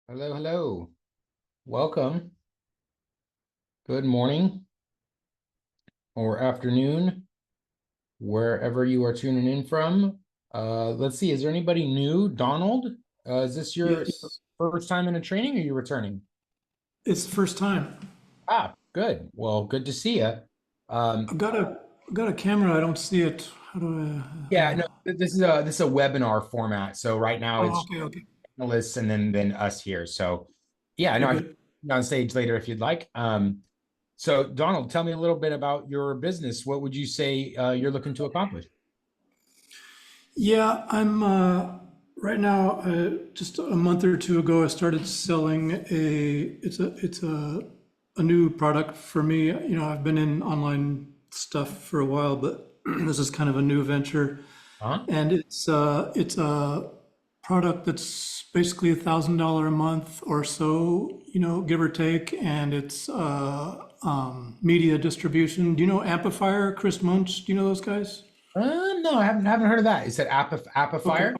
Hello, hello. Welcome. Good morning or afternoon, wherever you are tuning in from. Let's see, is there anybody new? Donald, is this your Yes, first time in a training or are you returning? it's the first time. Ah, good. Well, good to see you. Um, I've got a camera. I don't see it. How do I? yeah, no, this is a webinar format. So right now Oh, it's okay, okay, analysts and then us here. So yeah, okay, no, I can good. be on stage later if you'd like. So Donald, tell me a little bit about your business. What would you say you're looking to accomplish? Yeah, I'm right now. Just a month or two ago, I started selling a. It's a new product for me. I've been in online stuff for a while, but this is kind of a new venture. Huh? And it's a product that's basically $1,000 a month or so, give or take, and it's media distribution. Do you know Amplifier, Chris Munch? Do you know those guys? No, I haven't heard of that. You said Okay, Appifier?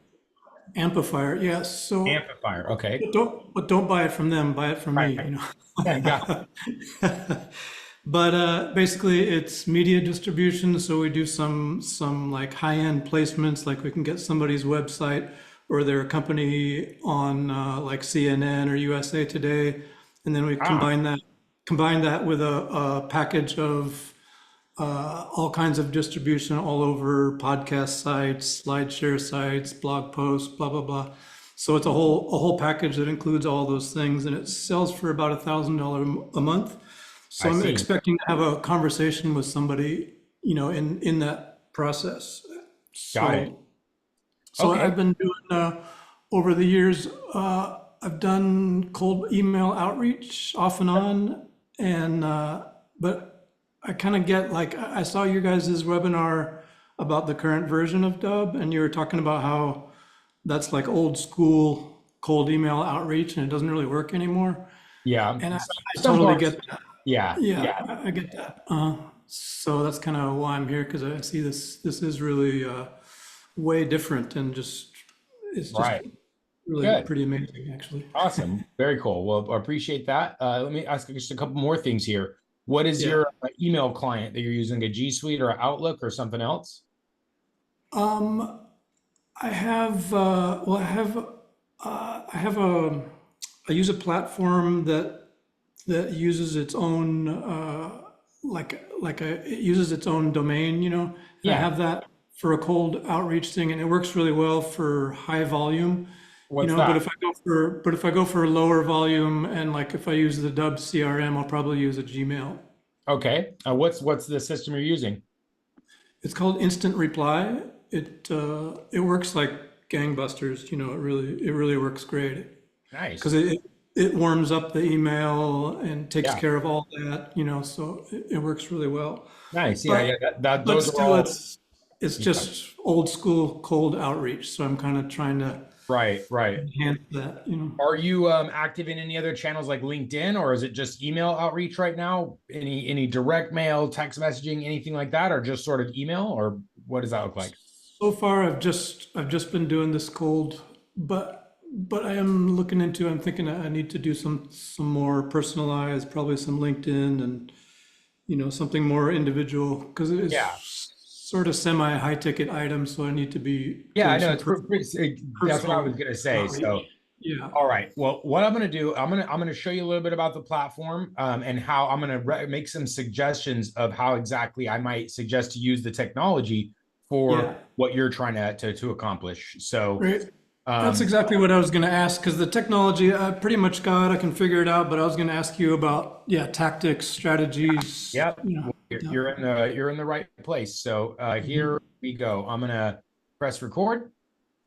Amplifier, yes. So, Amplifier. Okay. but don't buy it from them. Buy it from Right, me. right. Yeah, got it. But basically, it's media distribution. So we do some like high-end placements, like we can get somebody's website or their company on like CNN or USA Today, and then we Ah, combine that with a package of all kinds of distribution all over podcast sites, SlideShare sites, blog posts, blah blah blah. So it's a whole package that includes all those things, and it sells for about $1,000 a month. So I I'm see. expecting to have a conversation with somebody, in that process. Got it. So Okay. I've been doing over the years. I've done cold email outreach off and on, and but I kind of get like I saw your guys' webinar about the current version of Dubb, and you were talking about how that's like old school cold email outreach, and it doesn't really work anymore. Yeah. And I, I Some totally parts. get that. Yeah. Yeah, Yeah. I get that. So that's kind of why I'm here because I see this is really way different and it's just Right. really Good. pretty amazing actually. Awesome. Very cool. Well, I appreciate that. Let me ask just a couple more things here. What is Yeah. your email client that you're using? A G Suite or Outlook or something else? I have well I have a I use a platform that uses its own it uses its own domain, and I Yeah. have that for a cold outreach thing, and it works really well for high volume, What's but that? if I go for a lower volume and like if I use the Dubb CRM, I'll probably use a Gmail. Okay. What's the system you're using? It's called Instant Reply. It works like gangbusters, it really works great because Nice. it warms up the email and takes Yeah. care of all that, so it works really well. Nice. Yeah. Yeah. But That but those are still, all. it's Yeah. just old school cold outreach. So I'm kind of trying to Right. Right. enhance that. Are you active in any other channels like LinkedIn, or is it just email outreach right now? Any direct mail, text messaging, anything like that, or just sort of email, or what does that look like? So far, I've just been doing this cold, but I am looking into. I'm thinking I need to do some more personalized, probably some LinkedIn and something more individual because it Yeah. is sort of semi high ticket item. So I need to be Yeah, I doing know some it's that's what I was personal gonna say. So outreach. Yeah, all right. Well, what I'm going to do, I'm going to show you a little bit about the platform and how I'm going to make some suggestions of how exactly I might suggest to use the technology yeah, for what you're trying to accomplish. So, right. That's um, exactly what I was going to ask because the technology I pretty much got, I can figure it out. But I was going to ask you about tactics, strategies. yep, well, Yeah. you're in the right place. So here we go. I'm going to press record,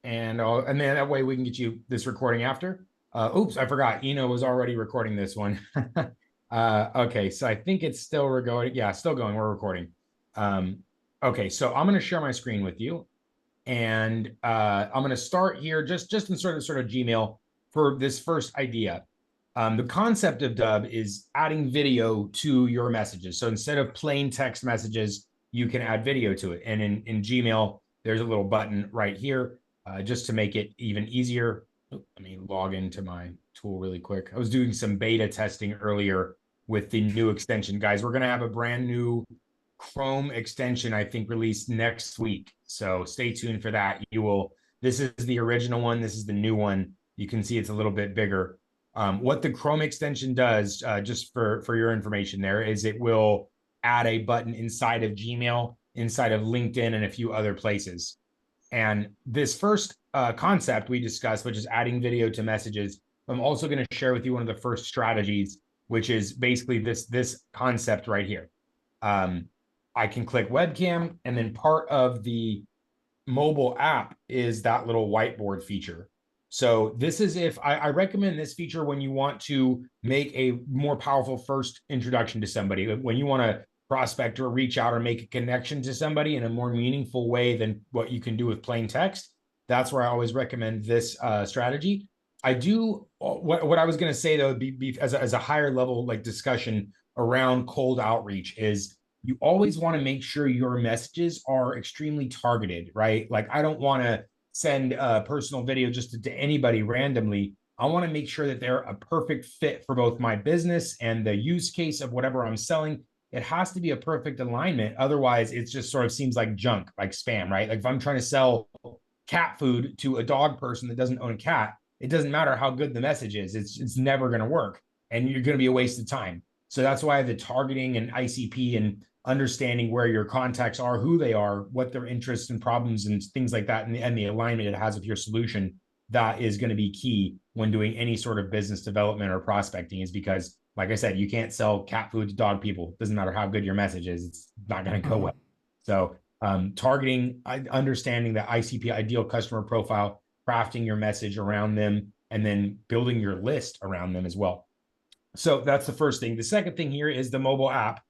and then that way we can get you this recording after. Oops, I forgot. Eno was already recording this one. Okay, so I think it's still recording. Yeah, still going. We're recording. Um, okay, so I'm going to share my screen with you, and I'm going to start here just in sort of Gmail for this first idea. The concept of Dubb is adding video to your messages. So instead of plain text messages, you can add video to it. And in Gmail, there's a little button right here just to make it even easier. Let me log into my tool really quick. I was doing some beta testing earlier with the new extension. Guys, we're going to have a brand new Chrome extension, I think, released next week. So stay tuned for that. This is the original one. This is the new one. You can see it's a little bit bigger. What the Chrome extension does, just for your information there, is it will add a button inside of Gmail, inside of LinkedIn, and a few other places. And this first concept we discussed, which is adding video to messages, I'm also going to share with you one of the first strategies, which is basically this concept right here. I can click webcam, and then part of the mobile app is that little whiteboard feature. So this is if I recommend this feature when you want to make a more powerful first introduction to somebody, when you want to prospect or reach out or make a connection to somebody in a more meaningful way than what you can do with plain text. That's where I always recommend this strategy. I do what I was going to say though, be as a higher level like discussion around cold outreach is you always want to make sure your messages are extremely targeted, right? Like I don't want to send a personal video just to anybody randomly. I want to make sure that they're a perfect fit for both my business and the use case of whatever I'm selling. It has to be a perfect alignment. Otherwise, it just sort of seems like junk, like spam, right? Like if I'm trying to sell cat food to a dog person that doesn't own a cat, it doesn't matter how good the message is. It's never going to work, and you're going to be a waste of time. So that's why the targeting and ICP and understanding where your contacts are, who they are, what their interests and problems and things like that, and the alignment it has with your solution, that is going to be key when doing any sort of business development or prospecting, is because, like I said, you can't sell cat food to dog people. It doesn't matter how good your message is. It's not going to go well. So targeting, understanding the ICP, ideal customer profile, crafting your message around them, and then building your list around them as well. So that's the first thing. The second thing here is the mobile app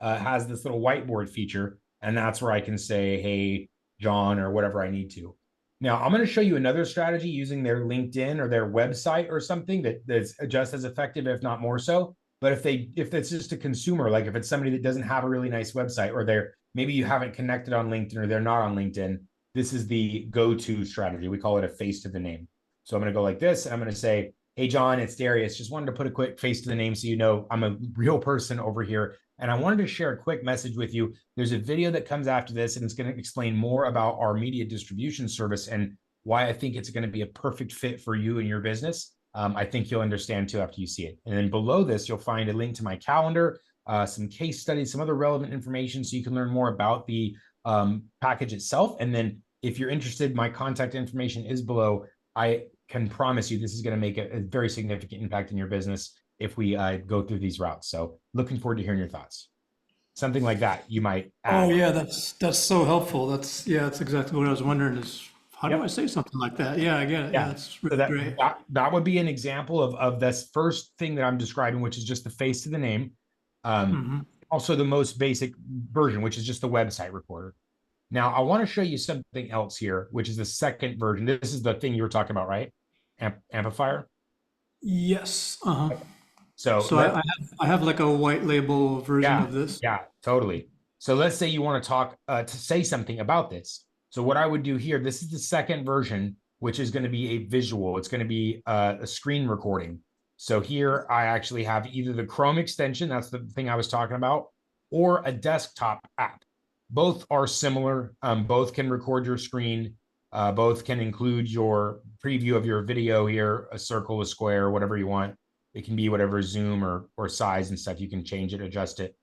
has this little whiteboard feature, and that's where I can say, hey, John, or whatever I need to. Now, I'm going to show you another strategy using their LinkedIn or their website or something that's just as effective, if not more so. But if it's just a consumer, like if it's somebody that doesn't have a really nice website, or maybe you haven't connected on LinkedIn or they're not on LinkedIn, this is the go-to strategy. We call it a face to the name. So I'm going to go like this. I'm going to say, hey, John, it's Darius. Just wanted to put a quick face to the name so you know I'm a real person over here. And I wanted to share a quick message with you. There's a video that comes after this, and it's going to explain more about our media distribution service and why I think it's going to be a perfect fit for you and your business. I think you'll understand too after you see it. And then below this, you'll find a link to my calendar, some case studies, some other relevant information so you can learn more about the package itself. And then if you're interested, my contact information is below. I can promise you this is going to make a very significant impact in your business if we go through these routes. So looking forward to hearing your thoughts. Something like that you might add. Oh yeah, that's so helpful. That's exactly what I was wondering is how do I Yep. say something like that? Yeah, I get it. Yeah, Yeah. that's So really great. that would be an example of this first thing that I'm describing, which is just the face to the name. Also the most basic version, which is just the website recorder. Now I want to show you something else here, which is the second version. This is the thing you were talking about, right? Amplifier. Yes. So So I have like a white label version yeah, of this. yeah, totally. So let's say you want to talk to say something about this. So what I would do here, this is the second version, which is going to be a visual. It's going to be a screen recording. So here I actually have either the Chrome extension, that's the thing I was talking about, or a desktop app. Both are similar. Both can record your screen. Both can include your preview of your video here, a circle, a square, whatever you want. It can be whatever zoom or size and stuff. You can change it, adjust it.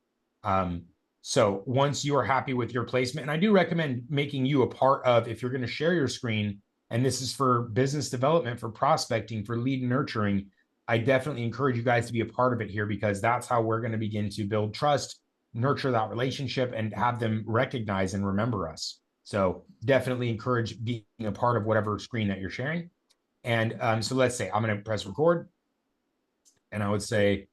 So once you are happy with your placement, and I do recommend making you a part of, if you're going to share your screen, and this is for business development, for prospecting, for lead nurturing, I definitely encourage you guys to be a part of it here, because that's how we're going to begin to build trust, nurture that relationship, and have them recognize and remember us. So definitely encourage being a part of whatever screen that you're sharing. And so let's say I'm going to press record, and I would say,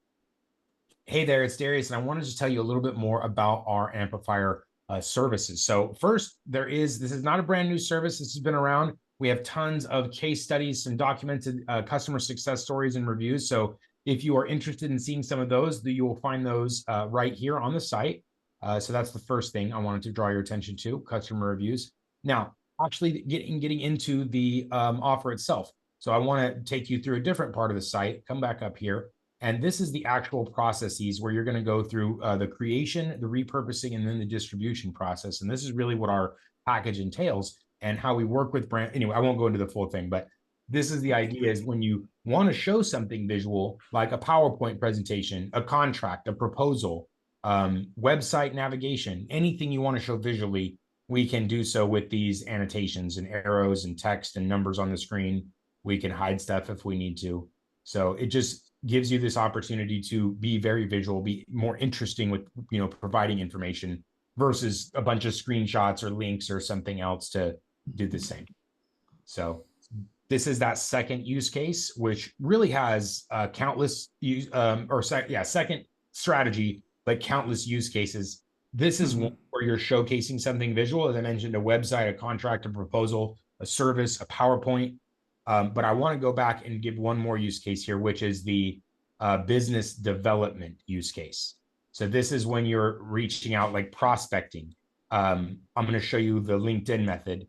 hey there, it's Darius, and I wanted to tell you a little bit more about our amplifier services. So first, this is not a brand new service. This has been around. We have tons of case studies, some documented customer success stories and reviews. So if you are interested in seeing some of those, you will find those right here on the site. So that's the first thing I wanted to draw your attention to, customer reviews. Now, actually getting into the offer itself. So I want to take you through a different part of the site, come back up here. And this is the actual processes where you're going to go through the creation, the repurposing, and then the distribution process. And this is really what our package entails and how we work with brand. Anyway, I won't go into the full thing, but this is the idea is when you want to show something visual, like a PowerPoint presentation, a contract, a proposal, website navigation, anything you want to show visually, we can do so with these annotations and arrows and text and numbers on the screen. We can hide stuff if we need to. So it just gives you this opportunity to be very visual, be more interesting with, providing information versus a bunch of screenshots or links or something else to do the same. So this is that second use case, which really has countless second strategy, but countless use cases. This is one where you're showcasing something visual, as I mentioned, a website, a contract, a proposal, a service, a PowerPoint. But I want to go back and give one more use case here, which is the business development use case. So this is when you're reaching out, like prospecting. I'm going to show you the LinkedIn method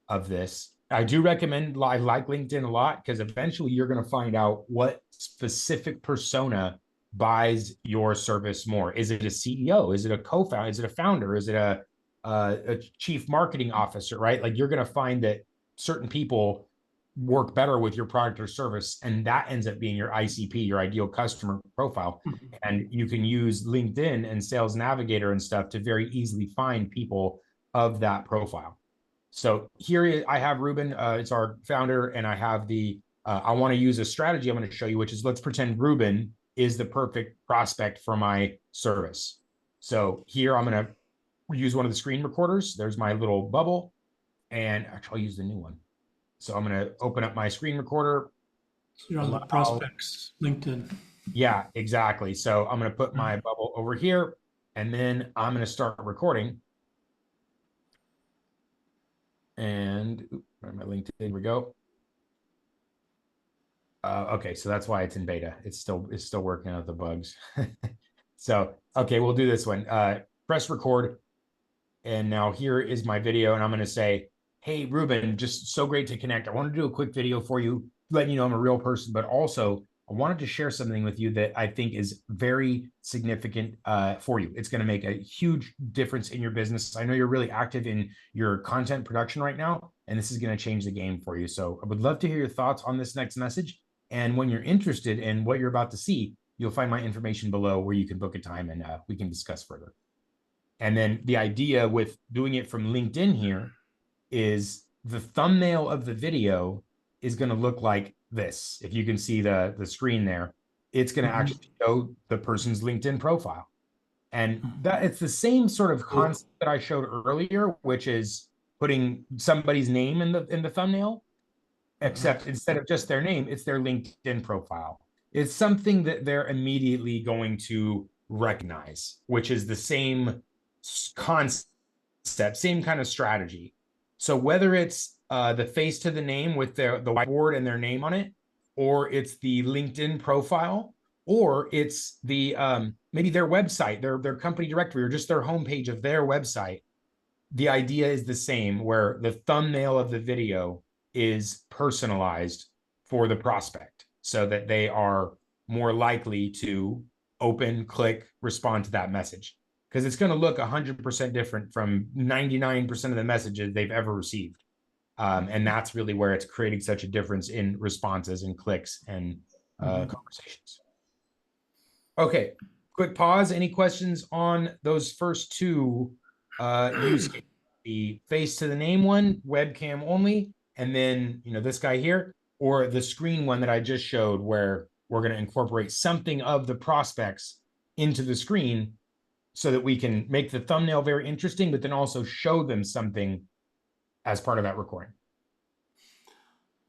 of this. I do recommend, I like LinkedIn a lot because eventually you're going to find out what specific persona buys your service more. Is it a CEO? Is it a co-founder? Is it a founder? Is it a chief marketing officer, right? Like you're going to find that certain people work better with your product or service, and that ends up being your ICP, your ideal customer profile. And you can use LinkedIn and Sales Navigator and stuff to very easily find people of that profile. So here I have Ruben, it's our founder, and I have I want to use a strategy I'm going to show you, which is let's pretend Ruben is the perfect prospect for my service. So here I'm going to use one of the screen recorders. There's my little bubble, and actually I'll use the new one. So I'm going to open up my screen recorder. So you're on the prospects LinkedIn. Yeah, exactly. So I'm going to put my bubble over here, and then I'm going to start recording. And my LinkedIn, here we go. Okay, so that's why it's in beta. It's still working out the bugs. So, okay, we'll do this one. Press record. And now here is my video, and I'm going to say, hey, Ruben, just so great to connect. I want to do a quick video for you, letting you know I'm a real person, but also I wanted to share something with you that I think is very significant for you. It's going to make a huge difference in your business. I know you're really active in your content production right now, and this is going to change the game for you. So I would love to hear your thoughts on this next message. And when you're interested in what you're about to see, you'll find my information below where you can book a time and we can discuss further. And then the idea with doing it from LinkedIn here is the thumbnail of the video is going to look like this. If you can see the screen there, it's going to actually show the person's LinkedIn profile. And that it's the same sort of concept that I showed earlier, which is putting somebody's name in the thumbnail, except instead of just their name, it's their LinkedIn profile. It's something that they're immediately going to recognize, which is the same concept, same kind of strategy. So whether it's the face to the name with the whiteboard and their name on it, or it's the LinkedIn profile, or it's the maybe their website, their company directory, or just their homepage of their website, the idea is the same, where the thumbnail of the video is personalized for the prospect so that they are more likely to open, click, respond to that message. Because it's going to look 100% different from 99% of the messages they've ever received. And that's really where it's creating such a difference in responses and clicks and conversations. Okay, quick pause. Any questions on those first two use cases? The face to the name one, webcam only, and then this guy here, or the screen one that I just showed where we're going to incorporate something of the prospects into the screen so that we can make the thumbnail very interesting, but then also show them something as part of that recording.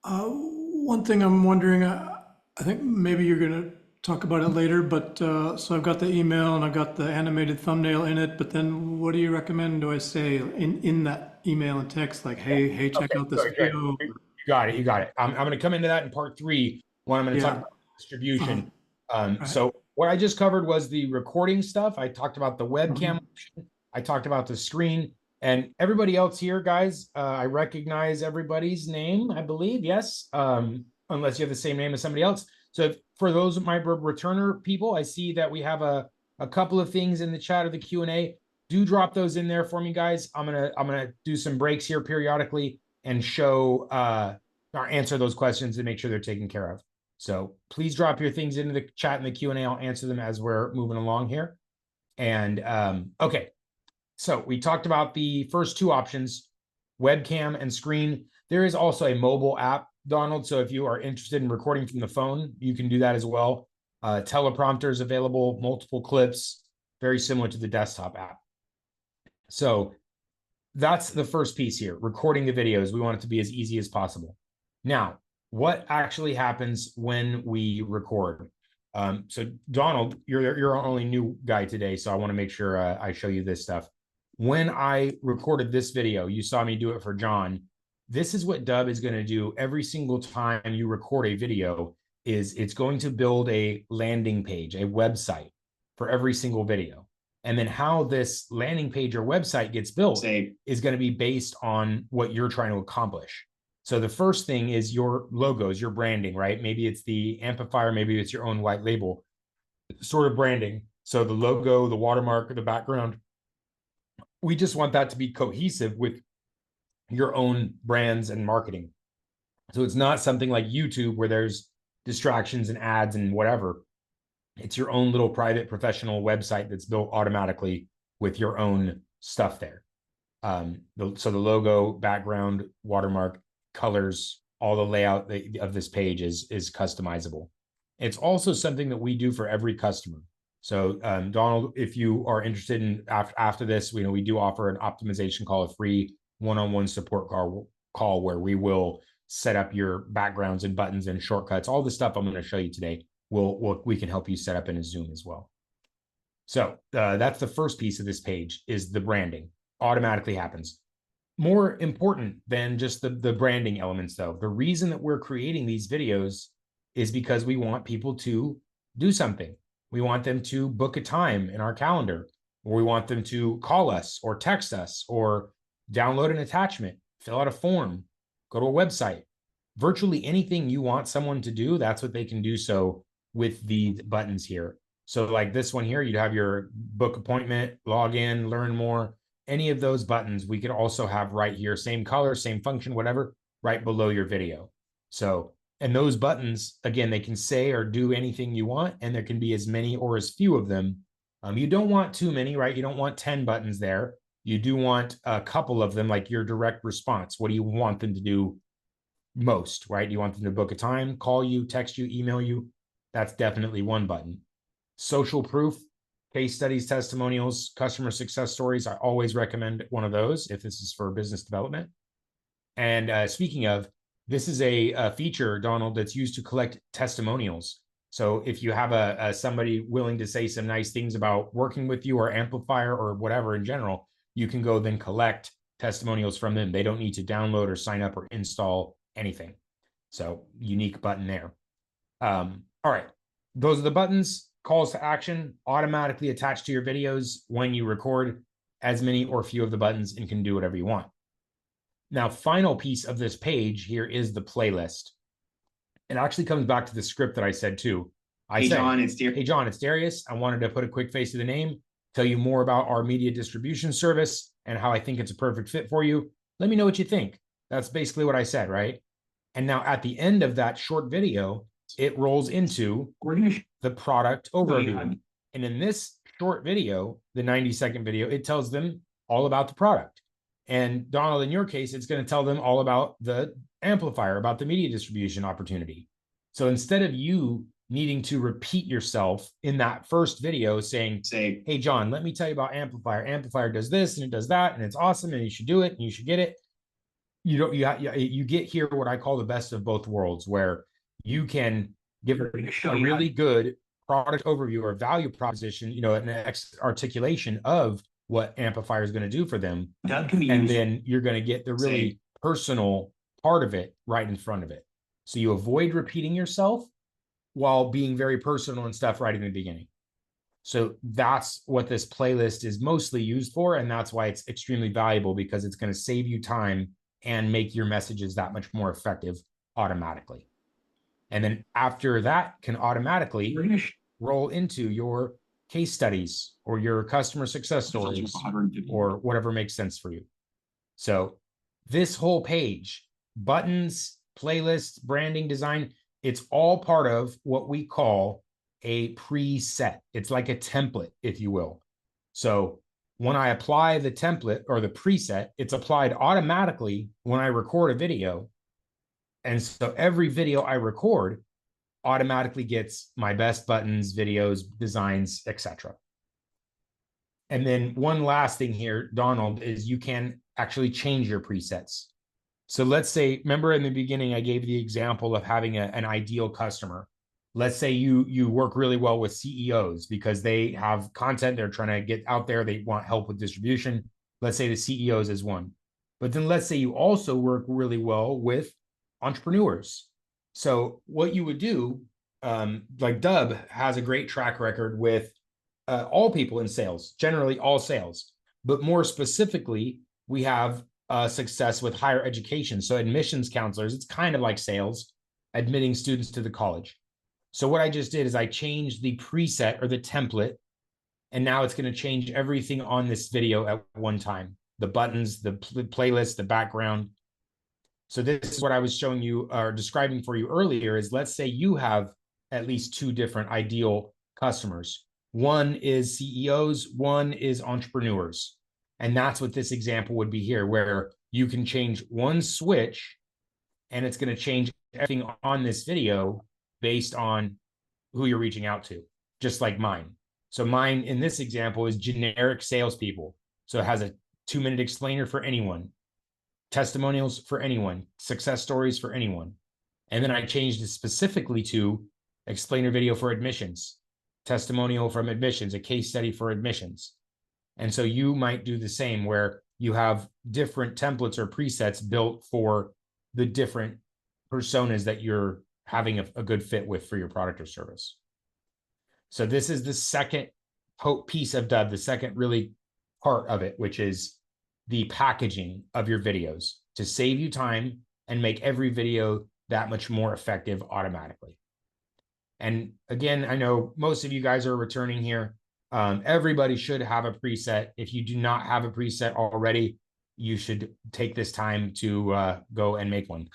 One thing I'm wondering, I think maybe you're going to talk about it later, but so I've got the email and I've got the animated thumbnail in it, but then what do you recommend do I say in that email and text, like, hey, check out this video? You got it. I'm going to come into that in part 3 when I'm going to talk about distribution. Right. So what I just covered was the recording stuff. I talked about the webcam. I talked about the screen. And everybody else here, guys, I recognize everybody's name, I believe. Yes. Unless you have the same name as somebody else. So for those of my returner people, I see that we have a couple of things in the chat or the Q&A. Do drop those in there for me, guys. I'm gonna do some breaks here periodically and show or answer those questions and make sure they're taken care of. So please drop your things into the chat and the Q&A. I'll answer them as we're moving along here. And okay. So we talked about the first two options, webcam and screen. There is also a mobile app, Donald. So if you are interested in recording from the phone, you can do that as well. Teleprompter is available, multiple clips, very similar to the desktop app. So that's the first piece here, recording the videos. We want it to be as easy as possible. Now, what actually happens when we record? So Donald, you're our only new guy today, so I want to make sure I show you this stuff. When I recorded this video, you saw me do it for John. This is what Dubb is going to do every single time you record a video. Is it's going to build a landing page, a website for every single video. And then how this landing page or website gets built is going to be based on what you're trying to accomplish. So the first thing is your logos, your branding, right? Maybe it's the amplifier, maybe it's your own white label sort of branding. So the logo, the watermark, the background, we just want that to be cohesive with your own brands and marketing. So it's not something like YouTube where there's distractions and ads and whatever. It's your own little private professional website that's built automatically with your own stuff there. So the logo, background, watermark, colors, all the layout of this page is customizable. It's also something that we do for every customer. So Donald, if you are interested in after this, we do offer an optimization call, a free one-on-one support call where we will set up your backgrounds and buttons and shortcuts, all the stuff I'm going to show you today. We can help you set up in a Zoom as well. So that's the first piece of this page is the branding. Automatically happens. More important than just the branding elements, though, the reason that we're creating these videos is because we want people to do something. We want them to book a time in our calendar, or we want them to call us or text us or download an attachment, fill out a form, go to a website. Virtually anything you want someone to do, that's what they can do so with the buttons here. So like this one here, you'd have your book appointment, log in, learn more. Any of those buttons we could also have right here, same color, same function, whatever, right below your video. So, and those buttons, again, they can say or do anything you want, and there can be as many or as few of them. You don't want too many, right? You don't want 10 buttons there. You do want a couple of them, like your direct response. What do you want them to do most, right? You want them to book a time, call you, text you, email you. That's definitely one button. Social proof, case studies, testimonials, customer success stories. I always recommend one of those if this is for business development. And speaking of, this is a feature, Donald, that's used to collect testimonials. So if you have somebody willing to say some nice things about working with you or amplifier or whatever in general, you can go then collect testimonials from them. They don't need to download or sign up or install anything. So unique button there. All right, those are the buttons. Calls to action automatically attached to your videos when you record as many or few of the buttons and can do whatever you want. Now, final piece of this page here is the playlist. It actually comes back to the script that I said too. Hey, John, it's Darius. I wanted to put a quick face to the name, tell you more about our media distribution service and how I think it's a perfect fit for you. Let me know what you think. That's basically what I said, right? And now at the end of that short video, it rolls into the product overview. And in this short video, the 90-second video, it tells them all about the product. And Donald, in your case, it's going to tell them all about the amplifier, about the media distribution opportunity. So instead of you needing to repeat yourself in that first video saying, hey, John, let me tell you about amplifier. Amplifier does this and it does that, and it's awesome, and you should do it, and you should get it. You get here what I call the best of both worlds, where you can give a really good product overview or value proposition, an articulation of what amplifier is going to do for them. And then you're going to get the really personal part of it right in front of it. So you avoid repeating yourself while being very personal and stuff right in the beginning. So that's what this playlist is mostly used for. And that's why it's extremely valuable, because it's going to save you time and make your messages that much more effective automatically. And then after that can automatically roll into your case studies or your customer success stories or whatever makes sense for you. So this whole page, buttons, playlists, branding, design, it's all part of what we call a preset. It's like a template, if you will. So when I apply the template or the preset, it's applied automatically when I record a video. And so every video I record automatically gets my best buttons, videos, designs, etc. And then one last thing here, Donald, is you can actually change your presets. So let's say, remember in the beginning, I gave the example of having an ideal customer. Let's say you work really well with CEOs because they have content they're trying to get out there. They want help with distribution. Let's say the CEOs is one. But then let's say you also work really well with entrepreneurs. So what you would do, like Dubb has a great track record with all people in sales, generally all sales. But more specifically, we have success with higher education. So admissions counselors, it's kind of like sales, admitting students to the college. So what I just did is I changed the preset or the template, and now it's going to change everything on this video at one time. The buttons, the playlist, the background. So this is what I was showing you or describing for you earlier is, let's say you have at least two different ideal customers. One is CEOs, one is entrepreneurs. And that's what this example would be here, where you can change one switch and it's going to change everything on this video based on who you're reaching out to, just like mine. So mine in this example is generic salespeople. So it has a 2-minute explainer for anyone, testimonials for anyone, success stories for anyone. And then I changed it specifically to explainer video for admissions, testimonial from admissions, a case study for admissions. And so you might do the same, where you have different templates or presets built for the different personas that you're having a good fit with for your product or service. So this is the second piece of Dubb, the second really part of it, which is the packaging of your videos to save you time and make every video that much more effective automatically. And again, I know most of you guys are returning here. Everybody should have a preset. If you do not have a preset already, you should take this time to go and make one.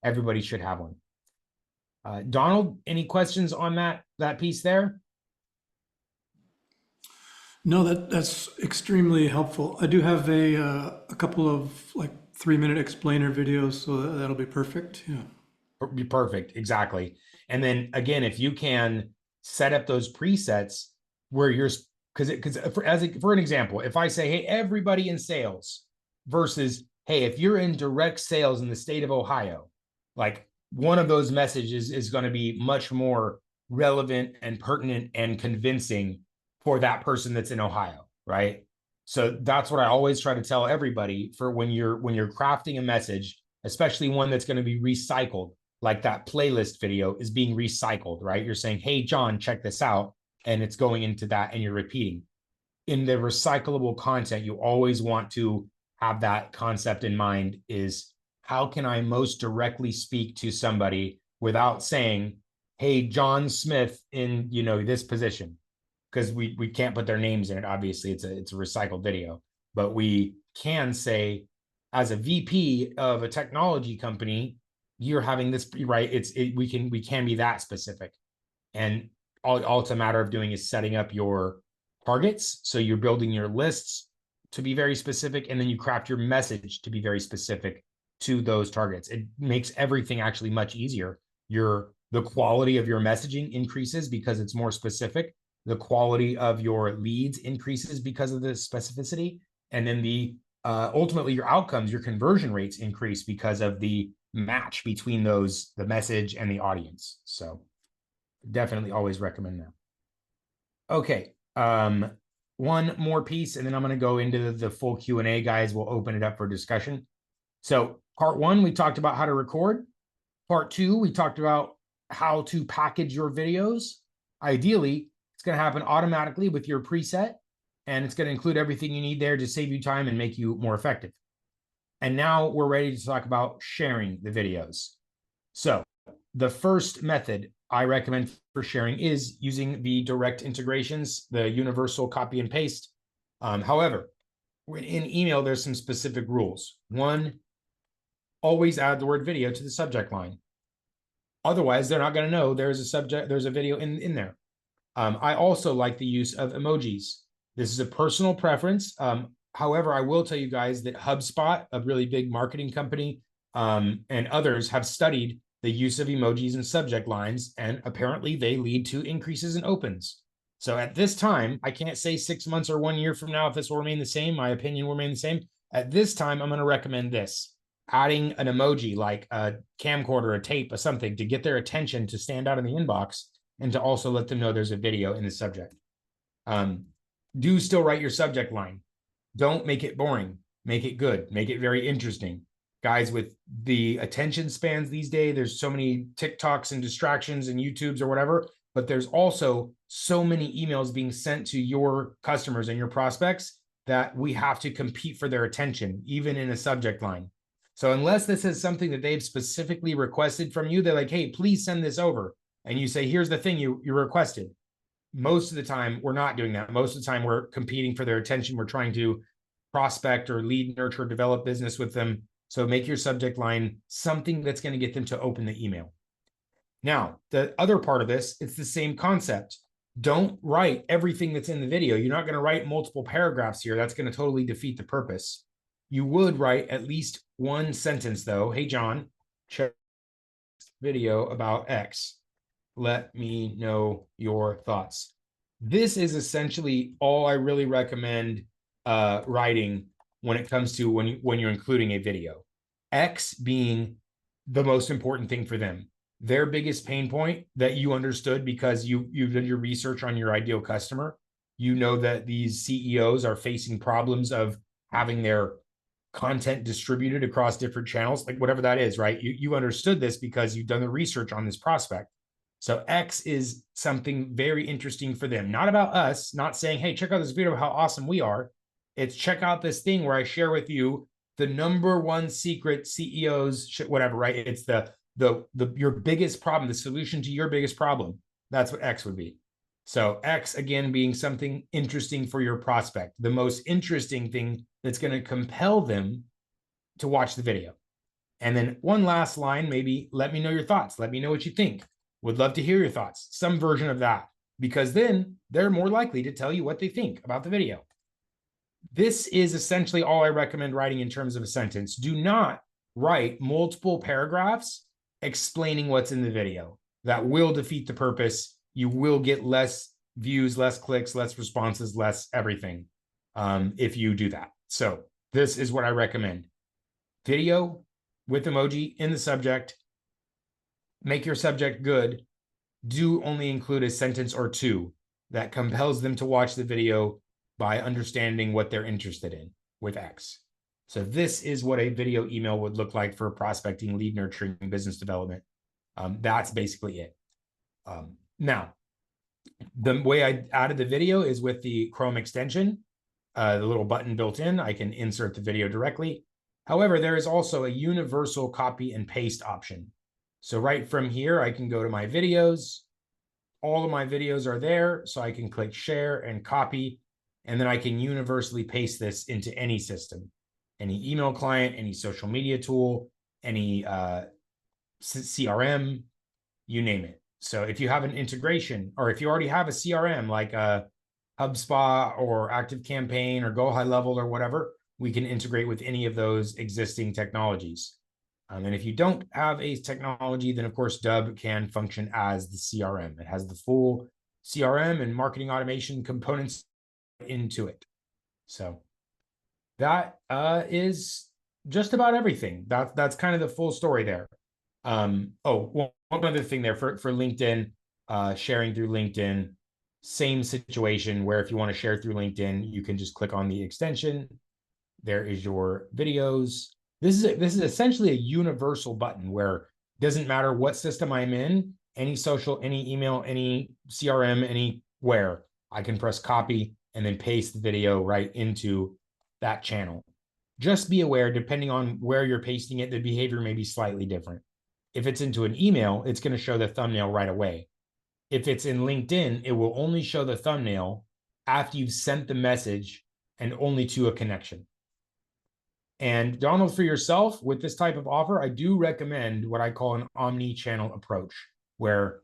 Everybody should have one. Donald, any questions on that piece there? No, that's extremely helpful. I do have a couple of like 3-minute explainer videos, so that'll be perfect. Yeah. Be perfect, exactly. And then again, if you can set up those presets where you're, because for an example, if I say, hey, everybody in sales, versus, hey, if you're in direct sales in the state of Ohio, like one of those messages is going to be much more relevant and pertinent and convincing for that person that's in Ohio, right? So that's what I always try to tell everybody for when you're crafting a message, especially one that's going to be recycled, like that playlist video is being recycled, right? You're saying, hey, John, check this out. And it's going into that and you're repeating. In the recyclable content, you always want to have that concept in mind, is how can I most directly speak to somebody without saying, hey, John Smith in, this position, because we can't put their names in it. Obviously, it's a recycled video, but we can say, as a VP of a technology company, you're having this, right? We can be that specific. And all it's a matter of doing is setting up your targets. So you're building your lists to be very specific, and then you craft your message to be very specific to those targets. It makes everything actually much easier. The quality of your messaging increases because it's more specific. The quality of your leads increases because of the specificity. And then ultimately your outcomes, your conversion rates increase because of the match between the message and the audience. So definitely always recommend that. Okay. One more piece, and then I'm going to go into the full Q&A, guys. We'll open it up for discussion. So part 1, we talked about how to record. Part 2, we talked about how to package your videos. Ideally, It's going to happen automatically with your preset, and it's going to include everything you need there to save you time and make you more effective. And now we're ready to talk about sharing the videos. So the first method I recommend for sharing is using the direct integrations, the universal copy and paste. However, in email, there's some specific rules. One, always add the word video to the subject line. Otherwise, they're not going to know there's a video in there. I also like the use of emojis. This is a personal preference. However, I will tell you guys that HubSpot, a really big marketing company, and others have studied the use of emojis in subject lines, and apparently they lead to increases in opens. So at this time, I can't say 6 months or 1 year from now if this will remain the same. My opinion will remain the same. At this time, I'm going to recommend this. Adding an emoji like a camcorder, a tape, or something to get their attention to stand out in the inbox and to also let them know there's a video in the subject. Do still write your subject line. Don't make it boring. Make it good. Make it very interesting. Guys, with the attention spans these days, there's so many TikToks and distractions and YouTubes or whatever, but there's also so many emails being sent to your customers and your prospects that we have to compete for their attention, even in a subject line. So unless this is something that they've specifically requested from you, they're like, hey, please send this over. And you say, here's the thing you requested. Most of the time, we're not doing that. Most of the time, we're competing for their attention. We're trying to prospect or lead, nurture, develop business with them. So make your subject line something that's going to get them to open the email. Now, the other part of this, it's the same concept. Don't write everything that's in the video. You're not going to write multiple paragraphs here. That's going to totally defeat the purpose. You would write at least one sentence, though. Hey, John, check video about X. Let me know your thoughts. This is essentially all I really recommend writing when it comes to when you're including a video. X being the most important thing for them. Their biggest pain point that you understood because you've done your research on your ideal customer. You know that these CEOs are facing problems of having their content distributed across different channels, like whatever that is, right? You understood this because you've done the research on this prospect. So X is something very interesting for them. Not about us, not saying, hey, check out this video of how awesome we are. It's check out this thing where I share with you the number one secret CEOs, whatever, right? It's your biggest problem, the solution to your biggest problem. That's what X would be. So X, again, being something interesting for your prospect, the most interesting thing that's going to compel them to watch the video. And then one last line, maybe let me know your thoughts. Let me know what you think. Would love to hear your thoughts, some version of that, because then they're more likely to tell you what they think about the video. This is essentially all I recommend writing in terms of a sentence. Do not write multiple paragraphs explaining what's in the video. That will defeat the purpose. You will get less views, less clicks, less responses, less everything if you do that. So this is what I recommend. Video with emoji in the subject. Make your subject good. Do only include a sentence or two that compels them to watch the video by understanding what they're interested in with X. So this is what a video email would look like for prospecting, lead nurturing, business development. That's basically it. Now, the way I added the video is with the Chrome extension, the little button built in. I can insert the video directly. However, there is also a universal copy and paste option. So right from here, I can go to my videos. All of my videos are there, so I can click share and copy, and then I can universally paste this into any system, any email client, any social media tool, any CRM, you name it. So if you have an integration, or if you already have a CRM like a HubSpot or ActiveCampaign or Go High Level or whatever, we can integrate with any of those existing technologies. And if you don't have a technology, then of course Dubb can function as the CRM. It has the full CRM and marketing automation components into it. So that is just about everything. That's kind of the full story there. One other thing there for LinkedIn, sharing through LinkedIn, same situation where if you want to share through LinkedIn, you can just click on the extension. There is your videos. This is essentially a universal button where it doesn't matter what system I'm in, any social, any email, any CRM, any where I can press copy and then paste the video right into that channel. Just be aware, depending on where you're pasting it, the behavior may be slightly different. If it's into an email, it's going to show the thumbnail right away. If it's in LinkedIn, it will only show the thumbnail after you've sent the message and only to a connection. And Donald, for yourself, with this type of offer, I do recommend what I call an omni-channel approach, where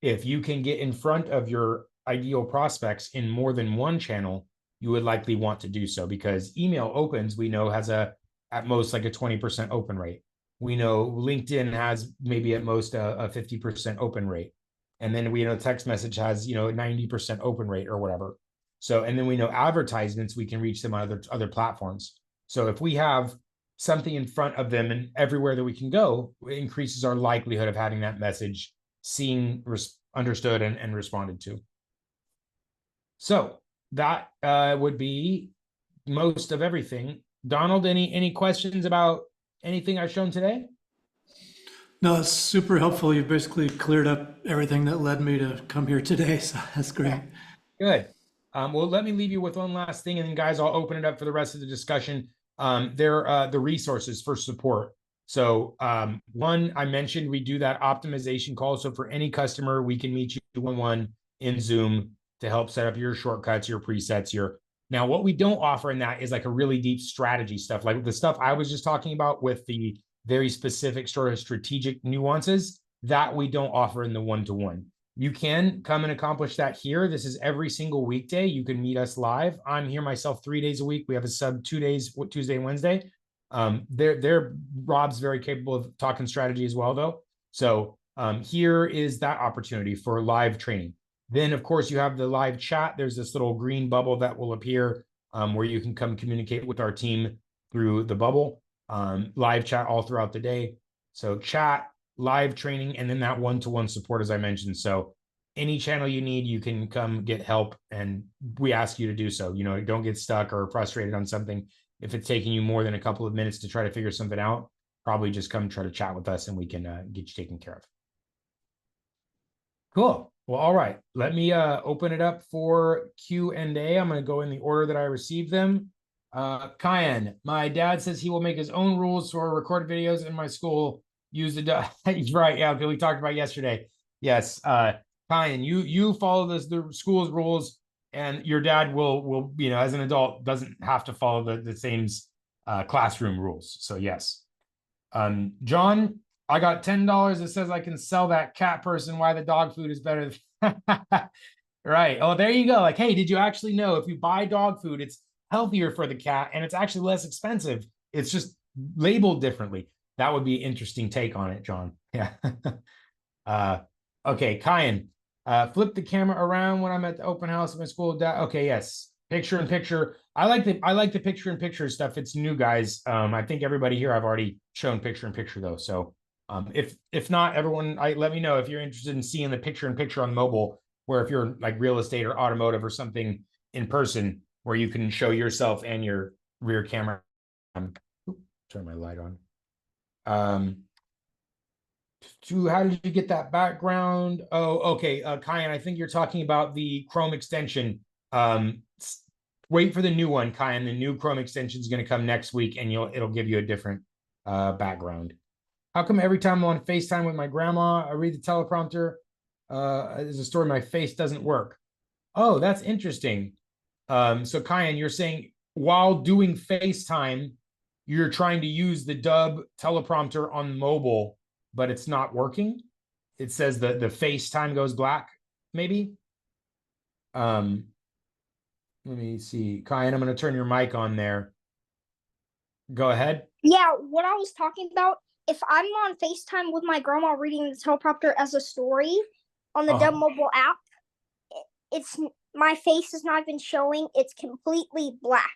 if you can get in front of your ideal prospects in more than one channel, you would likely want to do so, because email opens, we know, has at most like a 20% open rate. We know LinkedIn has maybe at most a 50% open rate. And then we know text message has, 90% open rate or whatever. So, and then we know advertisements, we can reach them on other platforms. So if we have something in front of them and everywhere that we can go, it increases our likelihood of having that message seen, understood, and responded to. So that would be most of everything. Donald, any questions about anything I've shown today? No, it's super helpful. You've basically cleared up everything that led me to come here today, so that's great. Good. Well, let me leave you with one last thing, and then guys, I'll open it up for the rest of the discussion. They're the resources for support. So one, I mentioned we do that optimization call. So for any customer, we can meet you one-on-one in Zoom to help set up your shortcuts, your presets, Now, what we don't offer in that is like a really deep strategy stuff, like the stuff I was just talking about with the very specific sort of strategic nuances that we don't offer in the one-to-one. You can come and accomplish that here. This is every single weekday. You can meet us live. I'm here myself 3 days a week. We have a sub 2 days, Tuesday and Wednesday. Rob's very capable of talking strategy as well, though. So here is that opportunity for live training. Then, of course, you have the live chat. There's this little green bubble that will appear where you can come communicate with our team through the bubble. Live chat all throughout the day. So chat, live training, and then that one-to-one support, as I mentioned. So any channel you need, you can come get help, and we ask you to do so. Don't get stuck or frustrated on something. If it's taking you more than a couple of minutes to try to figure something out, probably just come try to chat with us and we can get you taken care of. Cool. Well, all right. Let me open it up for Q&A. I'm going to go in the order that I received them. Kyan, my dad says he will make his own rules for recorded videos in my school. Use the he's right. Yeah, we talked about yesterday. Yes. Kyan, you follow the school's rules, and your dad will as an adult doesn't have to follow the same classroom rules. So yes. John, I got $10 that says I can sell that cat person why the dog food is better. Right. Oh, there you go. Like, hey, did you actually know if you buy dog food, it's healthier for the cat and it's actually less expensive? It's just labeled differently. That would be an interesting take on it, John. Yeah. Okay, Kyan, flip the camera around when I'm at the open house at my school. Okay, yes. Picture in picture. I like the picture in picture stuff. It's new, guys. I think everybody here I've already shown picture in picture though. So if not, everyone, let me know if you're interested in seeing the picture in picture on mobile, where if you're like real estate or automotive or something in person, where you can show yourself and your rear camera. Turn my light on. How did you get that background? Oh, okay. Kyan, I think you're talking about the Chrome extension. Wait for the new one, Kyan. The new Chrome extension is going to come next week, and it'll give you a different background. How come every time I'm on FaceTime with my grandma, I read the teleprompter? There's a story, my face doesn't work. Oh, that's interesting. So Kyan, you're saying while doing FaceTime, you're trying to use the Dubb teleprompter on mobile, but it's not working. It says that the FaceTime goes black, maybe. Let me see. Kyan, I'm going to turn your mic on there. Go ahead. Yeah, what I was talking about, if I'm on FaceTime with my grandma reading the teleprompter as a story on the Dubb mobile app, it's my face is not even showing. It's completely black.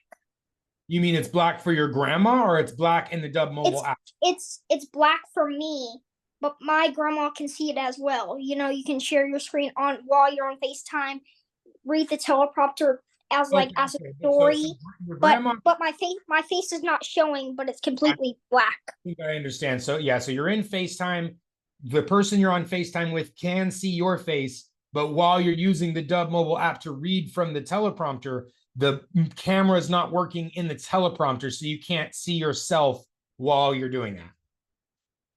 You mean it's black for your grandma, or it's black in the Dubb mobile app? It's black for me, but my grandma can see it as well. You can share your screen on while you're on FaceTime, read the teleprompter as as a story. But my face is not showing, but it's completely black. I think I understand. So yeah, so you're in FaceTime. The person you're on FaceTime with can see your face, But while you're using the Dubb mobile app to read from the teleprompter, the camera is not working in the teleprompter, so you can't see yourself while you're doing that.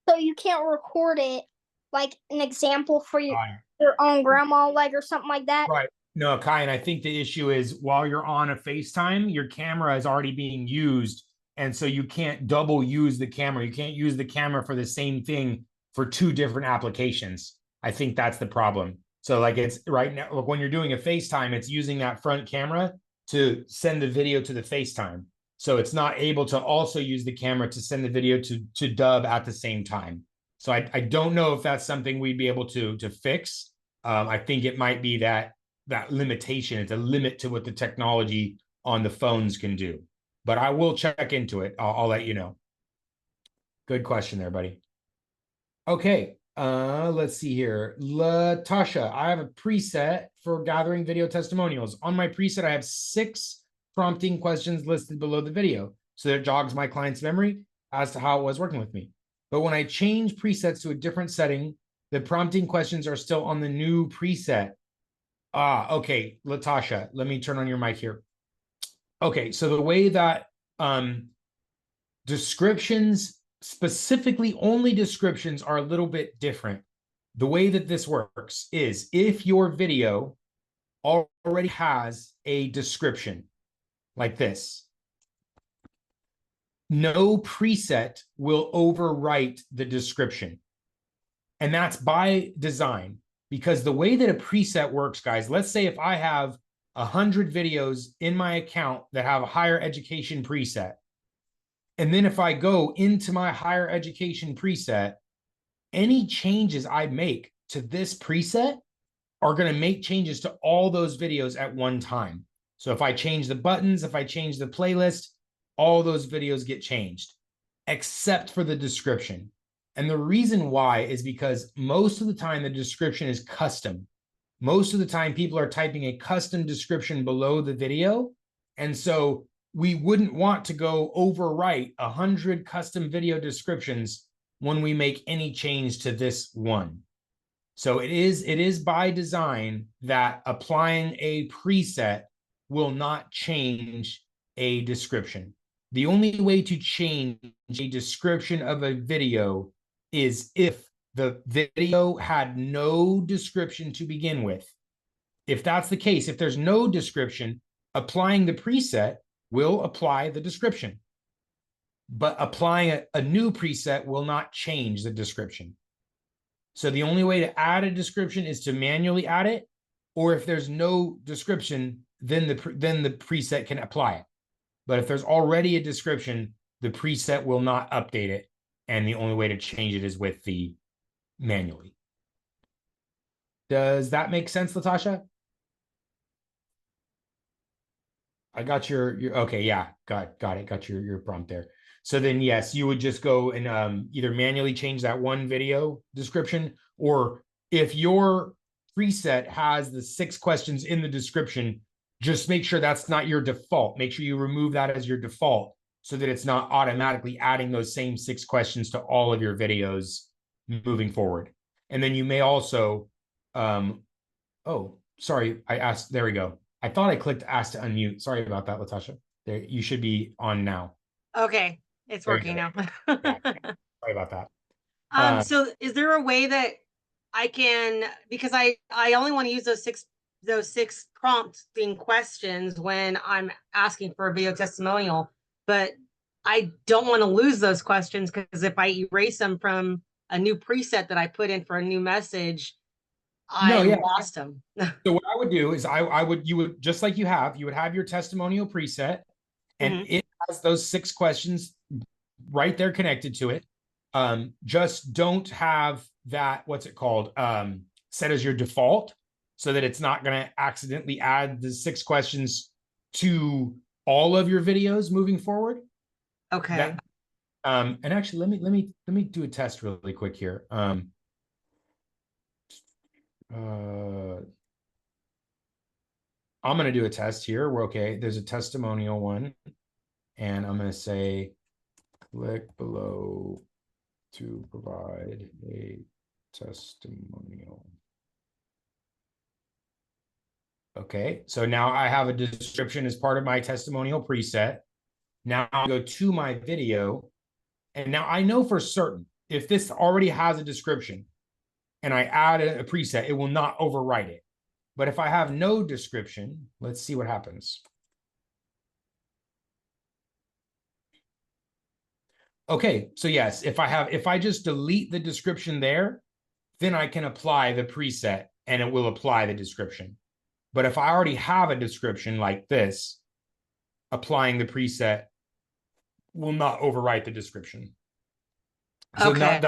So you can't record it like an example for Right. your own grandma leg or something like that. Right. No, Kai, and I think the issue is while you're on a FaceTime, your camera is already being used. And so you can't double use the camera. You can't use the camera for the same thing for two different applications. I think that's the problem. So like it's right now, when you're doing a FaceTime, it's using that front camera to send the video to the FaceTime. So it's not able to also use the camera to send the video to Dubb at the same time. So I don't know if that's something we'd be able to fix. I think it might be that limitation. It's a limit to what the technology on the phones can do. But I will check into it. I'll let you know. Good question there, buddy. Okay, let's see here. Latasha, I have a preset for gathering video testimonials. On my preset, I have 6 prompting questions listed below the video, so that it jogs my client's memory as to how it was working with me. But when I change presets to a different setting, the prompting questions are still on the new preset. Okay, Latasha, let me turn on your mic here. Okay, so the way that descriptions, specifically only descriptions, are a little bit different. The way that this works is if your video already has a description like this, no preset will overwrite the description. And that's by design, because the way that a preset works, guys, let's say if I have 100 videos in my account that have a higher education preset, and then if I go into my higher education preset, any changes I make to this preset are going to make changes to all those videos at one time. So if I change the buttons, if I change the playlist, all those videos get changed, except for the description. And the reason why is because most of the time the description is custom. Most of the time people are typing a custom description below the video. And so we wouldn't want to go overwrite 100 custom video descriptions when we make any change to this one. So it is by design that applying a preset will not change a description. The only way to change a description of a video is if the video had no description to begin with. If that's the case, if there's no description, applying the preset will apply the description. But applying a new preset will not change the description. So the only way to add a description is to manually add it, or if there's no description, then the preset can apply it. But if there's already a description, the preset will not update it, and the only way to change it is with the manually. Does that make sense, Latasha? I got your okay, yeah, got it, got your prompt there. So then, yes, you would just go and either manually change that one video description, or if your preset has the 6 questions in the description, just make sure that's not your default. Make sure you remove that as your default so that it's not automatically adding those same 6 questions to all of your videos moving forward. And then you may also, oh, sorry, there we go. I thought I clicked ask to unmute. Sorry about that, Latasha. There, you should be on now. Okay, it's working now. Yeah, sorry about that. So is there a way that I can, because I only want to use those six prompting questions when I'm asking for a video testimonial, but I don't want to lose those questions, because if I erase them from a new preset that I put in for a new message, I lost them. So what I would do is you would just like you would have your testimonial preset, and it has those 6 questions right there connected to it. Just don't have that, what's it called, set as your default, so that it's not going to accidentally add the 6 questions to all of your videos moving forward. Okay. And actually, let me do a test really quick here. I'm going to do a test here. We're okay. There's a testimonial one, and I'm going to say, click below to provide a testimonial. Okay, so now I have a description as part of my testimonial preset. Now I'll go to my video. And now I know for certain if this already has a description and I add a preset, it will not overwrite it. But if I have no description, let's see what happens. Okay, so yes, if I just delete the description there, then I can apply the preset and it will apply the description. But if I already have a description like this, applying the preset will not overwrite the description. So Okay.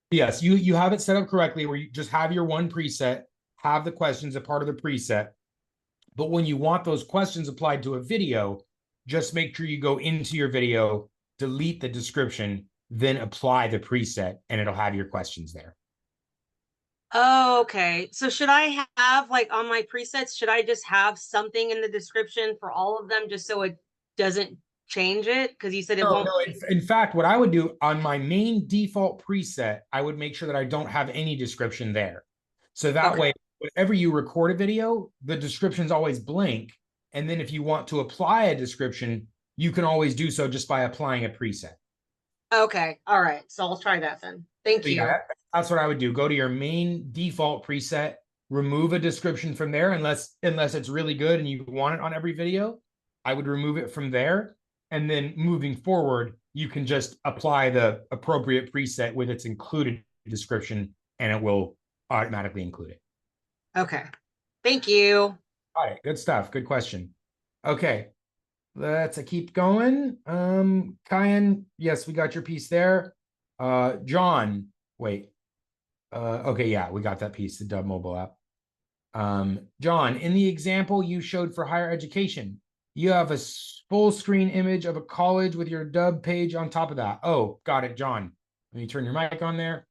yes, you have it set up correctly where you just have your one preset, have the questions a part of the preset. But when you want those questions applied to a video, just make sure you go into your video, delete the description, then apply the preset, and it'll have your questions there. Oh, okay. So should I have like on my presets, should I just have something in the description for all of them just so it doesn't change it? Because you said it won't. In fact, what I would do on my main default preset, I would make sure that I don't have any description there. So that way, whenever you record a video, the description's always blank. And then if you want to apply a description, you can always do so just by applying a preset. Okay. All right. So I'll try that then. Thank you. Yeah, that's what I would do. Go to your main default preset, remove a description from there, unless it's really good and you want it on every video. I would remove it from there. And then moving forward, you can just apply the appropriate preset with its included description, and it will automatically include it. Okay. Thank you. All right, good stuff. Good question. Okay, let's keep going. Kyan, yes, we got your piece there. John, wait. Okay, yeah, we got that piece, the Dubb mobile app. John, in the example you showed for higher education, you have a full screen image of a college with your Dubb page on top of that. Oh, got it, John. Let me turn your mic on there.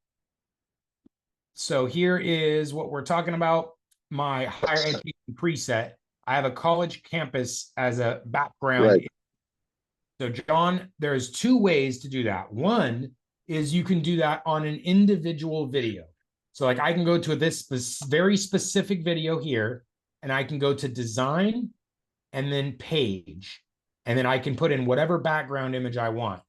So here is what we're talking about. My higher education preset. I have a college campus as a background. Right. So John, there's two ways to do that. One is you can do that on an individual video. So like I can go to this very specific video here, and I can go to design and then page. And then I can put in whatever background image I want.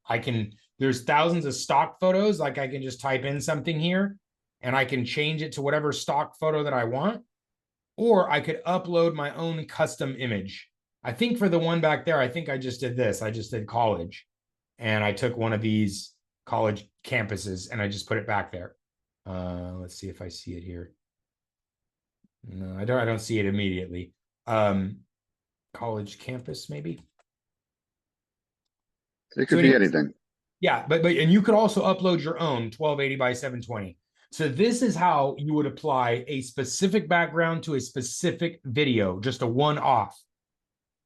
There's thousands of stock photos. Like I can just type in something here and I can change it to whatever stock photo that I want. Or I could upload my own custom image. I think for the one back there, I think I just did this. I just did college. And I took one of these college campuses and I just put it back there. Let's see if I see it here. No, I don't see it immediately. College campus, maybe. It could be anything. Yeah, but and you could also upload your own 1280 by 720. So this is how you would apply a specific background to a specific video, just a one-off.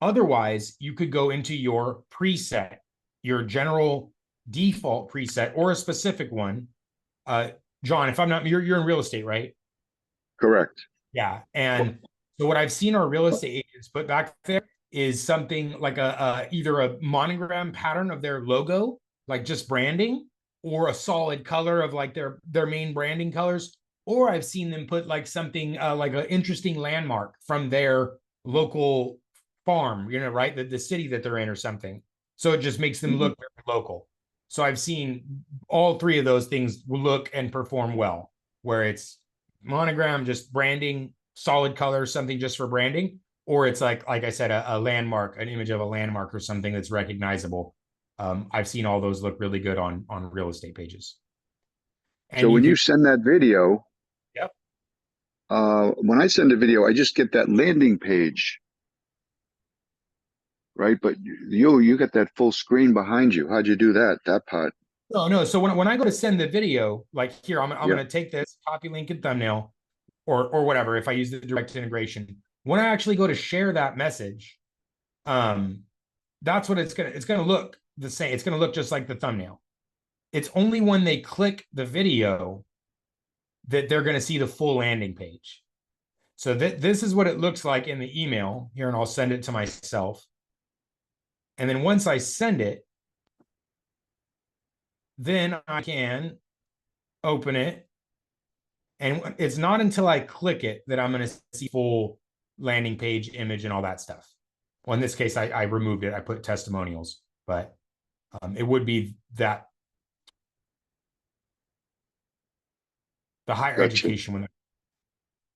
Otherwise, you could go into your preset, your general default preset, or a specific one. John, if I'm not, you're in real estate, right? Correct. Yeah, and so what I've seen our real estate agents put back there is something like either a monogram pattern of their logo, like just branding, or a solid color of like their main branding colors. Or I've seen them put like something like an interesting landmark from their local farm, right? The city that they're in or something. So it just makes them look very local. So I've seen all three of those things look and perform well, where it's monogram, just branding, solid color, something just for branding, or it's like I said, a landmark, an image of a landmark or something that's recognizable. I've seen all those look really good on real estate pages. And so when you send that video, yep. When I send a video, I just get that landing page, right? But you get that full screen behind you. How'd you do that part? No. So when I go to send the video, like here, I'm going to take this, copy link and thumbnail, or whatever. If I use the direct integration, when I actually go to share that message, that's what it's gonna look the same. It's gonna look just like the thumbnail. It's only when they click the video that they're gonna see the full landing page. So this is what it looks like in the email here, and I'll send it to myself. And then once I send it, then I can open it. And it's not until I click it that I'm going to see full landing page image and all that stuff. Well, in this case, I removed it. I put testimonials, but it would be that the higher Gotcha. education one. Does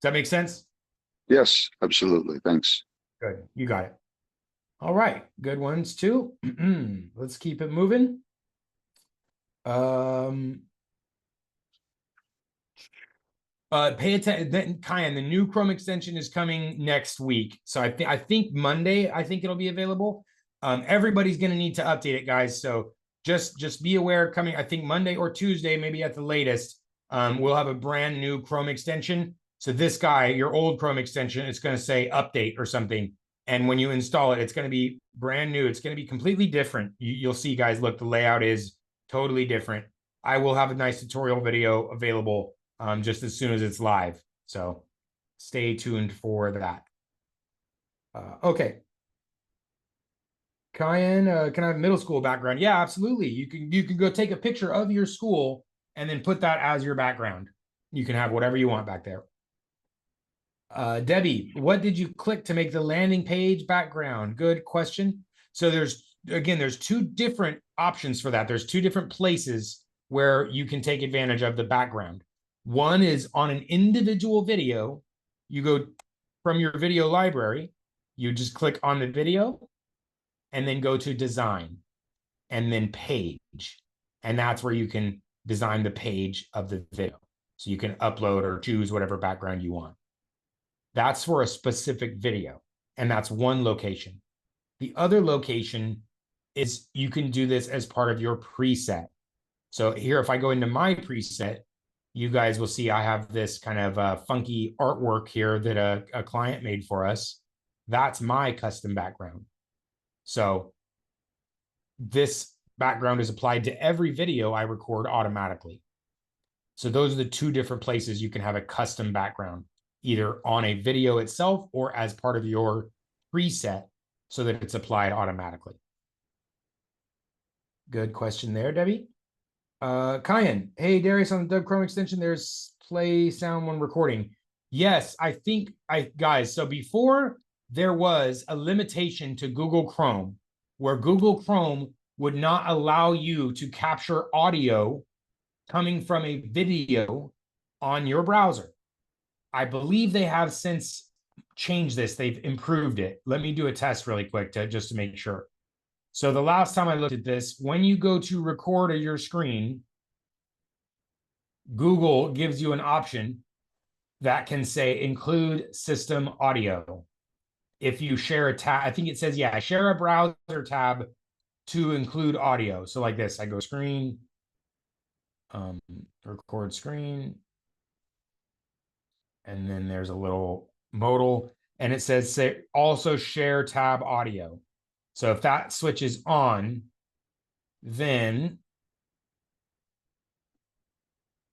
that make sense? Yes, absolutely. Thanks. Good. You got it. All right. Good ones too. Let's keep it moving. Pay attention. Kyan, the new Chrome extension is coming next week. So I think Monday, I think it'll be available. Everybody's gonna need to update it, guys. So just be aware coming, I think Monday or Tuesday, maybe at the latest, we'll have a brand new Chrome extension. So this guy, your old Chrome extension, it's gonna say update or something. And when you install it, it's gonna be brand new. It's gonna be completely different. You'll see, guys, look, the layout is totally different. I will have a nice tutorial video available just as soon as it's live. So stay tuned for that. Okay. Kyan, can I have middle school background? Yeah, absolutely. You can go take a picture of your school and then put that as your background. You can have whatever you want back there. Debbie, what did you click to make the landing page background? Good question. So there's two different options for that. There's two different places where you can take advantage of the background. One is on an individual video. You go from your video library, you just click on the video and then go to design and then page. And that's where you can design the page of the video. So you can upload or choose whatever background you want. That's for a specific video. And that's one location. The other location is you can do this as part of your preset. So here, if I go into my preset, you guys will see I have this kind of funky artwork here that a client made for us. That's my custom background. So this background is applied to every video I record automatically. So those are the two different places you can have a custom background, either on a video itself or as part of your preset so that it's applied automatically. Good question there, Debbie. Kyan, hey, Darius, on the Dubb Chrome extension, there's play sound when recording. Yes, guys, so before there was a limitation to Google Chrome where Google Chrome would not allow you to capture audio coming from a video on your browser. I believe they have since changed this. They've improved it. Let me do a test really quick just to make sure. So the last time I looked at this, when you go to record your screen, Google gives you an option that can say include system audio. If you share a tab, I think it says, yeah, share a browser tab to include audio. So like this, I go screen, record screen, and then there's a little modal, and it says say also share tab audio. So if that switches on, then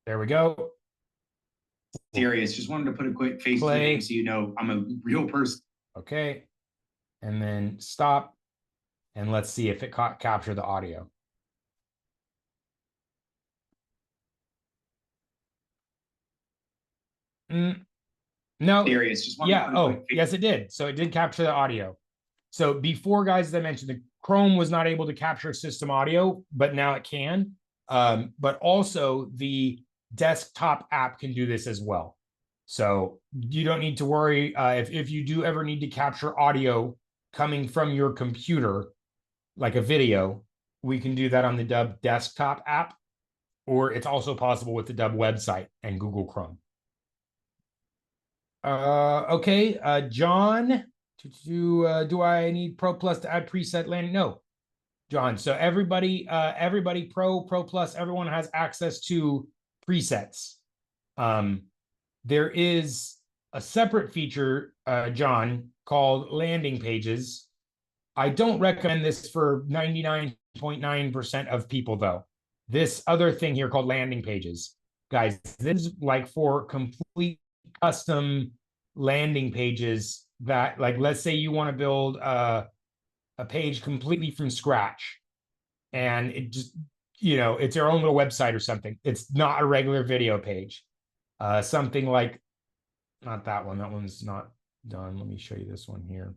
there we go. Darius, just wanted to put a quick face to the name so you know I'm a real person. Okay. And then stop. And let's see if it captured the audio. No. Darius, just wanted to put a quick face. Yes, it did. So it did capture the audio. So before, guys, as I mentioned, the Chrome was not able to capture system audio, but now it can. But also the desktop app can do this as well. So you don't need to worry if you do ever need to capture audio coming from your computer, like a video, we can do that on the Dubb desktop app, or it's also possible with the Dubb website and Google Chrome. Okay, John, do I need Pro Plus to add preset landing? No, John. So everybody Pro Plus, everyone has access to presets. There is a separate feature, John, called landing pages. I don't recommend this for 99.9% of people, though. This other thing here called landing pages. Guys, this is like for complete custom landing pages that, like, let's say you want to build a page completely from scratch. And it just, it's your own little website or something. It's not a regular video page. Something like, not that one. That one's not done. Let me show you this one here.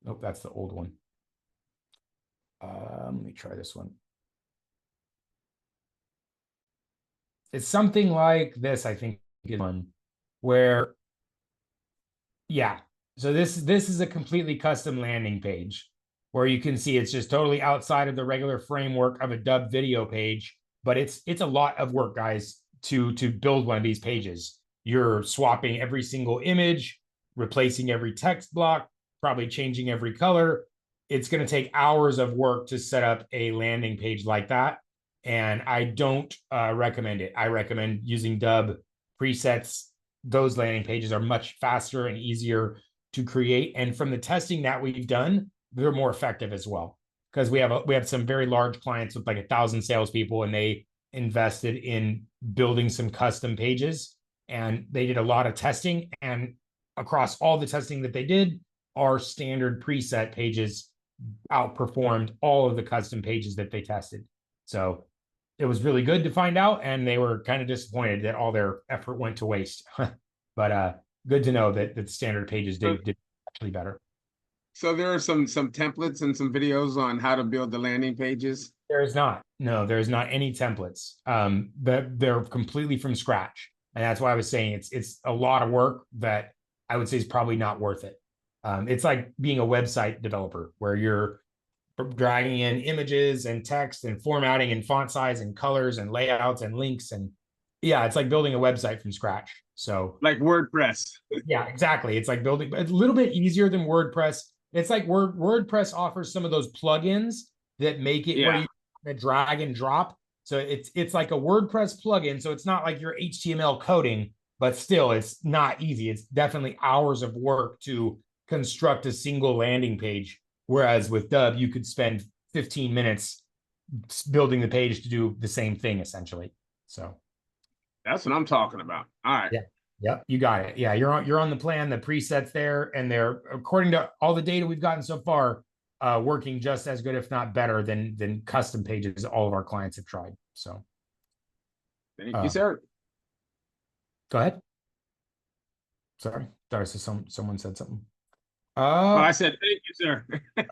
Nope, that's the old one. Let me try this one. It's something like this, I think, is one where, yeah. So this is a completely custom landing page where you can see it's just totally outside of the regular framework of a Dubb video page, but it's a lot of work, guys, to build one of these pages. You're swapping every single image, replacing every text block, probably changing every color. It's going to take hours of work to set up a landing page like that. And I don't recommend it. I recommend using Dubb presets. Those landing pages are much faster and easier to create. And from the testing that we've done, they're more effective as well. Because we have some very large clients with like 1,000 salespeople, and they invested in building some custom pages. And they did a lot of testing. And across all the testing that they did, our standard preset pages outperformed all of the custom pages that they tested. So it was really good to find out, and they were kind of disappointed that all their effort went to waste. But good to know that the standard pages did actually better. So there are some templates and some videos on how to build the landing pages. There's not. No, there's not any templates. They're completely from scratch. And that's why I was saying it's a lot of work that I would say is probably not worth it. It's like being a website developer where you're dragging in images and text and formatting and font size and colors and layouts and links. And yeah, it's like building a website from scratch. So like WordPress. Yeah, exactly. It's like building, it's a little bit easier than WordPress. It's like WordPress offers some of those plugins that make it where you can drag and drop. So it's like a WordPress plugin. So it's not like your HTML coding, but still it's not easy. It's definitely hours of work to construct a single landing page. Whereas with Dubb, you could spend 15 minutes building the page to do the same thing essentially. So that's what I'm talking about. All right. Yeah. Yep, you got it. Yeah, you're on the plan. The presets there, and they're, according to all the data we've gotten so far, working just as good, if not better, than custom pages all of our clients have tried. So thank you, sir. Go ahead. Sorry, so someone said something. I said thank you, sir.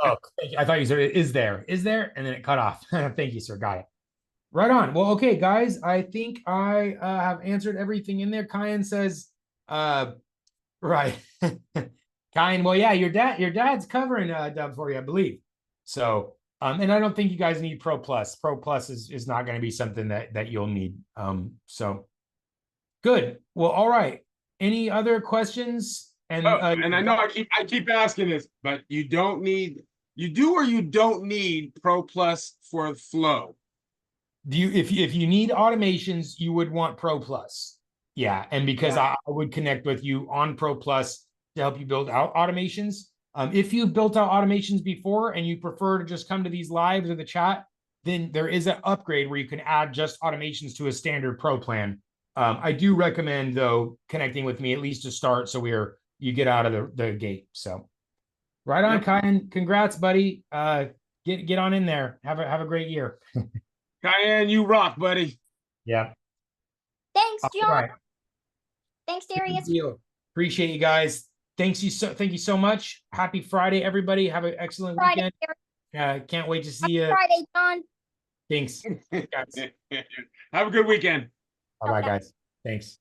Oh, I thought you said is there, and then it cut off. Thank you, sir. Got it. Right on. Well, okay, guys, I think I have answered everything in there. Kyan says, right. Kyan, well, yeah, your dad's covering Dubb for you, I believe. So, and I don't think you guys need Pro Plus. Pro Plus is not going to be something that you'll need. So good. Well, all right. Any other questions? And and I know I keep asking this, but you don't need, you do or you don't need Pro Plus for flow. Do you, if you need automations, you would want Pro Plus. Yeah, and because I would connect with you on Pro Plus to help you build out automations. If you've built out automations before and you prefer to just come to these lives or the chat, then there is an upgrade where you can add just automations to a standard Pro plan. I do recommend though connecting with me at least to start, so you get out of the gate. So right on, Kyan. Congrats, buddy. Get on in there. Have a great year. Kyan, you rock, buddy. Yeah. Thanks, John. Right. Thanks, Darius. Appreciate you guys. Thank you so much. Happy Friday, everybody. Have an excellent weekend. Can't wait to see you. Friday, John. Thanks. Have a good weekend. Bye-bye, guys. Thanks.